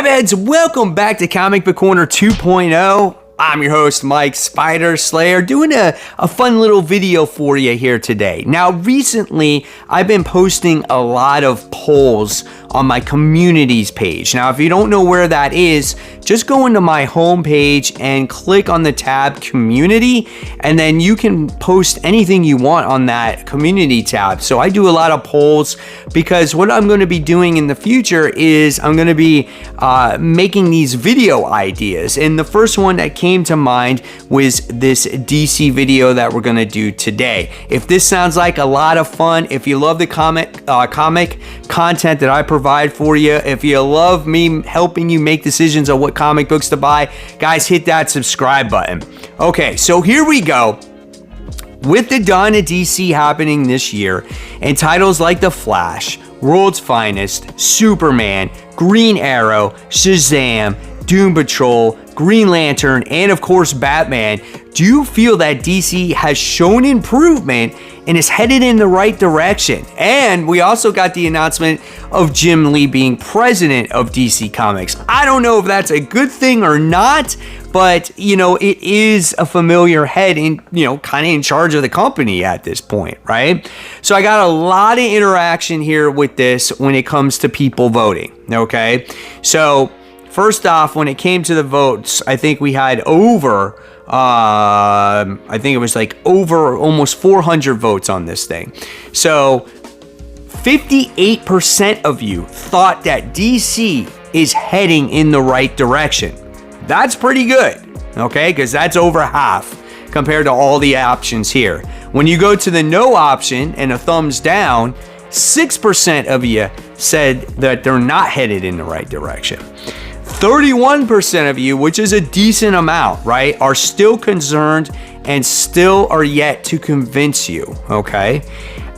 Scribeheads, welcome back to Comic Book Corner 2.0. I'm your host, Mike Spider Slayer, doing a fun little video for you here today. Now, recently, I've been posting a lot of polls on my communities page. Now, if you don't know where that is, just go into my homepage and click on the tab Community, and then you can post anything you want on that community tab. So I do a lot of polls because what I'm going to be doing in the future is I'm going to be making these video ideas. And the first one that came to mind was this DC video that we're going to do today. If this sounds like a lot of fun, if you love the comic content that I provide for you, if you love me helping you make decisions on what comic books to buy, guys, hit that subscribe button. Okay, so here we go. With the Dawn of DC happening this year, and titles like The Flash, World's Finest, Superman, Green Arrow, Shazam, Doom Patrol, Green Lantern, and of course Batman, do you feel that DC has shown improvement and is headed in the right direction? And we also got the announcement of Jim Lee being president of DC Comics. I don't know if that's a good thing or not, but it is a familiar head in, kind of in charge of the company at this point, right? So I got a lot of interaction here with this when it comes to people voting, okay? So first off, when it came to the votes, I think we had over almost 400 votes on this thing. So 58% of you thought that DC is heading in the right direction. That's pretty good, okay? Because that's over half compared to all the options here. When you go to the no option and a thumbs down, 6% of you said that they're not headed in the right direction. 31% of you, which is a decent amount, right, are still concerned and still are yet to convince you, okay?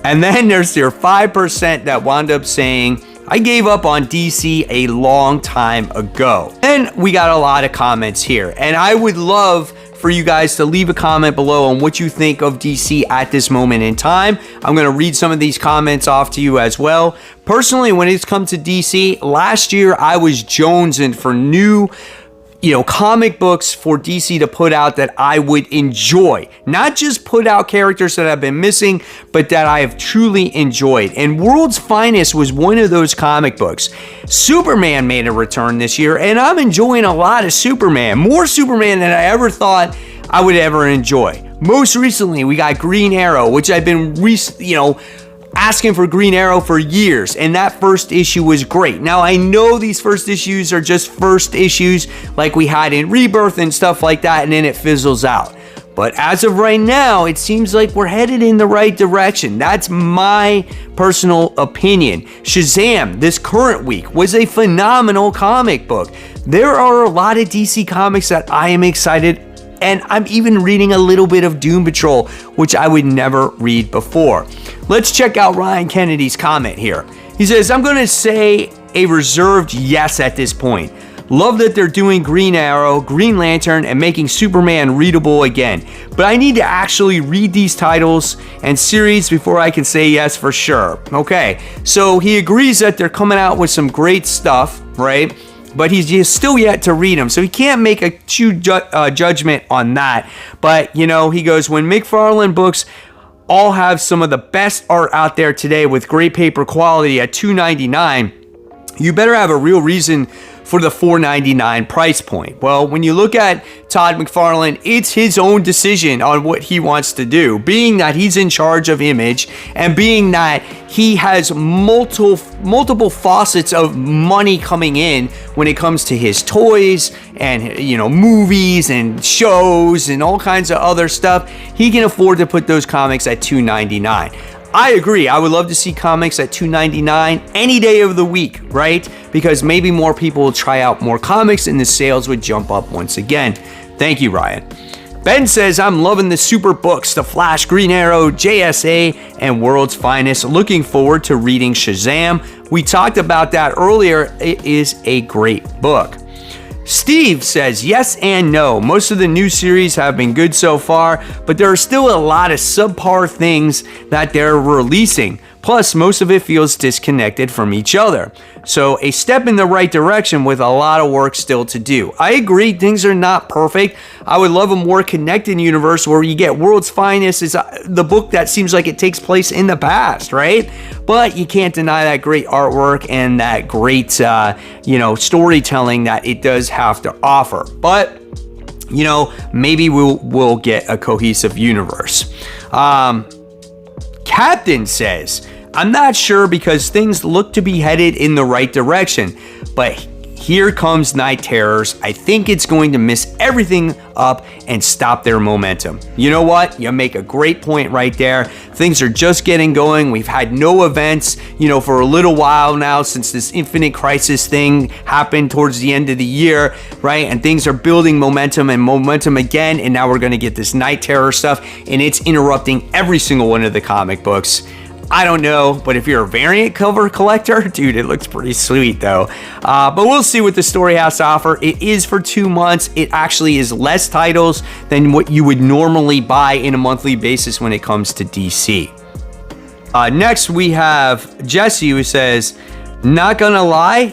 And then there's your 5% that wound up saying, I gave up on DC a long time ago. And we got a lot of comments here, and I would love for you guys to leave a comment below on what you think of DC at this moment in time. I'm going to read some of these comments off to you as well. Personally, when it's come to DC, last year I was jonesing for new comic books for DC to put out that I would enjoy. Not just put out characters that I've been missing, but that I have truly enjoyed. And World's Finest was one of those comic books. Superman made a return this year, and I'm enjoying a lot of Superman. More Superman than I ever thought I would ever enjoy. Most recently, we got Green Arrow, which I've been asking for Green Arrow for years, and that first issue was great. Now, I know these first issues are just first issues like we had in Rebirth and stuff like that, and then it fizzles out. But as of right now, it seems like we're headed in the right direction. That's my personal opinion. Shazam, this current week, was a phenomenal comic book. There are a lot of DC comics that I am excited, and I'm even reading a little bit of Doom Patrol, which I would never read before. Let's check out Ryan Kennedy's comment here. He says, I'm going to say a reserved yes at this point. Love that they're doing Green Arrow, Green Lantern, and making Superman readable again. But I need to actually read these titles and series before I can say yes for sure. Okay, so he agrees that they're coming out with some great stuff, right? But he's still yet to read them, so he can't make a true judgment on that. But, he goes, when McFarlane books all have some of the best art out there today with great paper quality at $2.99, you better have a real reason for the $4.99 price point. Well, when you look at Todd McFarlane, it's his own decision on what he wants to do, being that he's in charge of Image and being that he has multiple faucets of money coming in when it comes to his toys and movies and shows and all kinds of other stuff. He can afford to put those comics at $2.99. I agree. I would love to see comics at $2.99 any day of the week, right? Because maybe more people will try out more comics and the sales would jump up once again. Thank you, Ryan. Ben says, I'm loving the super books, The Flash, Green Arrow, JSA, and World's Finest. Looking forward to reading Shazam. We talked about that earlier. It is a great book. Steve says, yes and no. Most of the new series have been good so far, but there are still a lot of subpar things that they're releasing. Plus, most of it feels disconnected from each other. So a step in the right direction with a lot of work still to do. I agree, things are not perfect. I would love a more connected universe where you get World's Finest is the book that seems like it takes place in the past, right? But you can't deny that great artwork and that great, storytelling that it does have to offer. But, maybe we'll get a cohesive universe. Captain says, I'm not sure because things look to be headed in the right direction, but here comes Night Terrors. I think it's going to mess everything up and stop their momentum. You know what? You make a great point right there. Things are just getting going. We've had no events, for a little while now since this Infinite Crisis thing happened towards the end of the year, right? And things are building momentum again. And now we're going to get this Night Terror stuff, and it's interrupting every single one of the comic books. I don't know, but if you're a variant cover collector, dude, it looks pretty sweet though. But we'll see what the story has to offer. It is for 2 months. It actually is less titles than what you would normally buy in a monthly basis when it comes to DC. Next, we have Jesse, who says, not gonna lie,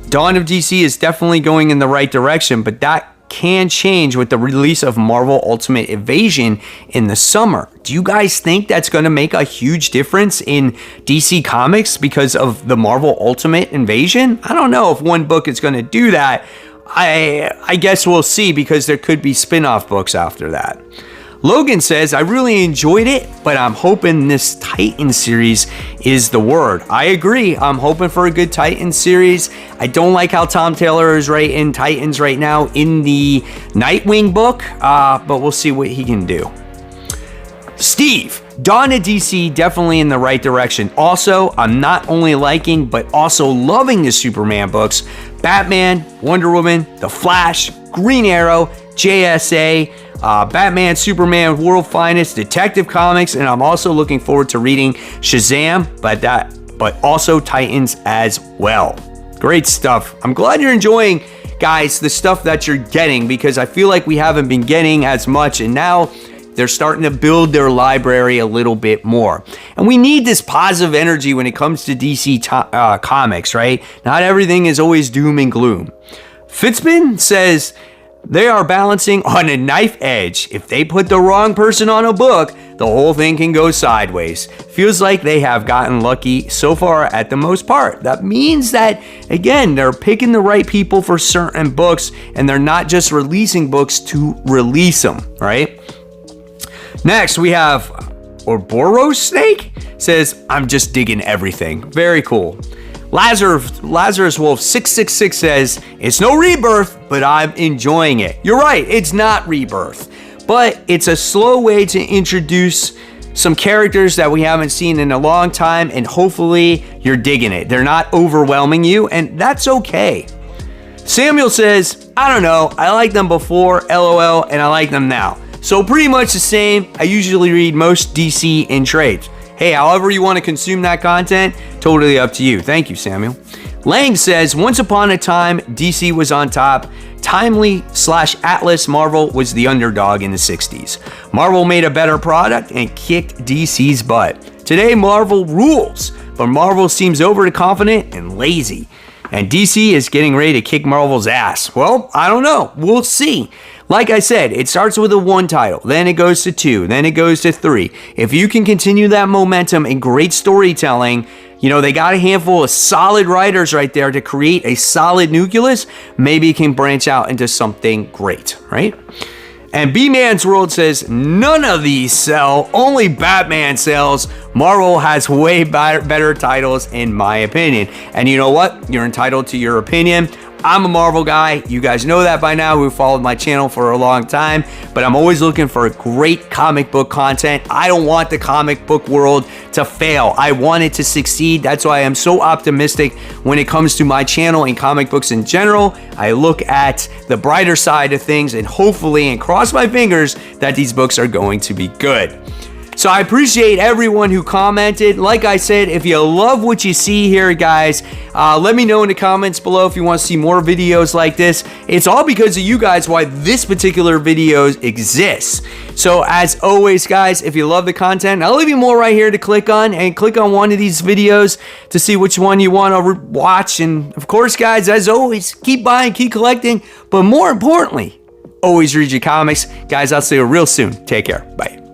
Dawn of DC is definitely going in the right direction, but that can change with the release of Marvel Ultimate Invasion in the summer. Do you guys think that's going to make a huge difference in DC Comics because of the Marvel Ultimate Invasion? I don't know if one book is going to do that. I guess we'll see, because there could be spin-off books after that. Logan says, I really enjoyed it, but I'm hoping this Titan series is the word. I agree. I'm hoping for a good Titan series. I don't like how Tom Taylor is writing Titans right now in the Nightwing book, but we'll see what he can do. Steve, Dawn of DC definitely in the right direction. Also, I'm not only liking, but also loving the Superman books. Batman, Wonder Woman, The Flash, Green Arrow, JSA, Batman, Superman, World Finest, Detective Comics, and I'm also looking forward to reading Shazam, but also Titans as well. Great stuff. I'm glad you're enjoying, guys, the stuff that you're getting, because I feel like we haven't been getting as much, and now they're starting to build their library a little bit more. And we need this positive energy when it comes to DC Comics, right? Not everything is always doom and gloom. Fitzman says, they are balancing on a knife edge. If they put the wrong person on a book, the whole thing can go sideways. Feels like they have gotten lucky so far at the most part. That means that, again, they're picking the right people for certain books, and they're not just releasing books to release them, right? Next, we have Ouroboros Snake says, I'm just digging everything. Very cool. Lazarus Wolf 666 says, it's no rebirth, but I'm enjoying it. You're right, it's not rebirth, but it's a slow way to introduce some characters that we haven't seen in a long time, and hopefully you're digging it. They're not overwhelming you, and that's okay. Samuel says, I don't know, I liked them before, LOL, and I like them now. So pretty much the same. I usually read most DC in trades. Hey, however you want to consume that content, totally up to you. Thank you, Samuel. Lang says, once upon a time, DC was on top. Timely/Atlas Marvel was the underdog in the 60s. Marvel made a better product and kicked DC's butt. Today, Marvel rules, but Marvel seems overconfident and lazy. And DC is getting ready to kick Marvel's ass. Well, I don't know. We'll see. Like I said, it starts with a 1 title, then it goes to 2, then it goes to 3. If you can continue that momentum and great storytelling, they got a handful of solid writers right there to create a solid nucleus, maybe it can branch out into something great, right? And B-Man's World says, none of these sell, only Batman sells. Marvel has way better titles, in my opinion. And you know what? You're entitled to your opinion. I'm a Marvel guy. You guys know that by now who followed my channel for a long time, but I'm always looking for great comic book content. I don't want the comic book world to fail. I want it to succeed. That's why I'm so optimistic when it comes to my channel and comic books in general. I look at the brighter side of things and hopefully, and cross my fingers, that these books are going to be good. So I appreciate everyone who commented. Like I said, if you love what you see here, guys, let me know in the comments below if you want to see more videos like this. It's all because of you guys why this particular video exists. So as always, guys, if you love the content, I'll leave you more right here to click on, and click on one of these videos to see which one you want to watch. And of course, guys, as always, keep buying, keep collecting, but more importantly, always read your comics. Guys, I'll see you real soon. Take care. Bye.